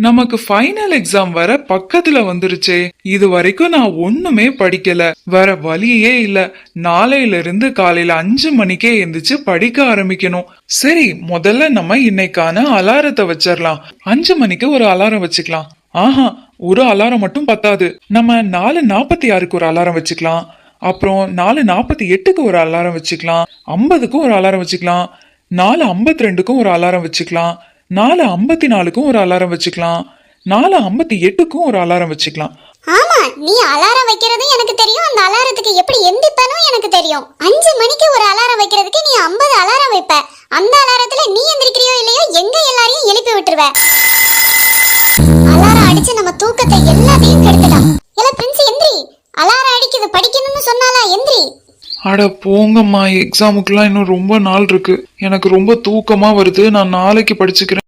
நமக்கு final exam வர பக்கத்துல வந்துருச்சே. இது வரைக்கும் நான் ஒண்ணுமே படிக்கல. வேற வழியே இல்ல. நாளையில இருந்து காலையில 5 மணிக்கே எந்திரிச்சு படிக்க ஆரம்பிக்கணும். சரி, முதல்ல நம்ம இன்னைக்கான அலாரத்தை வச்சிடலாம். 5 மணிக்கு ஒரு அலாரம் வச்சுக்கலாம். ஆஹா, ஒரு அலாரம் மட்டும் பத்தாது. நம்ம 4:46க்கு ஒரு அலாரம் வச்சுக்கலாம். அப்புறம் 4:48க்கு ஒரு அலாரம் வச்சுக்கலாம். 50க்கும் ஒரு அலாரம் வச்சுக்கலாம். 4:52க்கும் ஒரு அலாரம் வச்சுக்கலாம். 4:54க்கும் ஒரு அலாரம் வச்சுக்கலாம். 4:58க்கும் ஒரு அலாரம் வச்சுக்கலாம். ஆமா, நீ அலாரம் வைக்கிறது எனக்கு தெரியும். அந்த அலாரத்துக்கு எப்படி எந்திரிப்பனும் எனக்கு தெரியும். 5 மணிக்கு ஒரு அலாரம் வைக்கிறதுக்கு நீ 50 அலாரம் வைப்ப. அந்த அலாரத்துல நீ எந்திரிக்கிறியோ இல்லையோ எங்க எல்லாரையும் எழுப்பி விட்டுருவ. அலாரம் அடிச்சு நம்ம தூக்கத்தை எல்லாத்தையும் கெடுத்துட்டான். இல்ல பிரின்ஸ் எந்திரி, அலாரம் அடிக்குது, படிக்கணும்னு சொன்னாலா, எந்திரி. அட போங்கம்மா, எக்ஸாமுக்குலாம் இன்னும் ரொம்ப நாள் இருக்கு. எனக்கு ரொம்ப தூக்கமா வருது. நான் நாளைக்கு படிச்சுக்கிறேன்.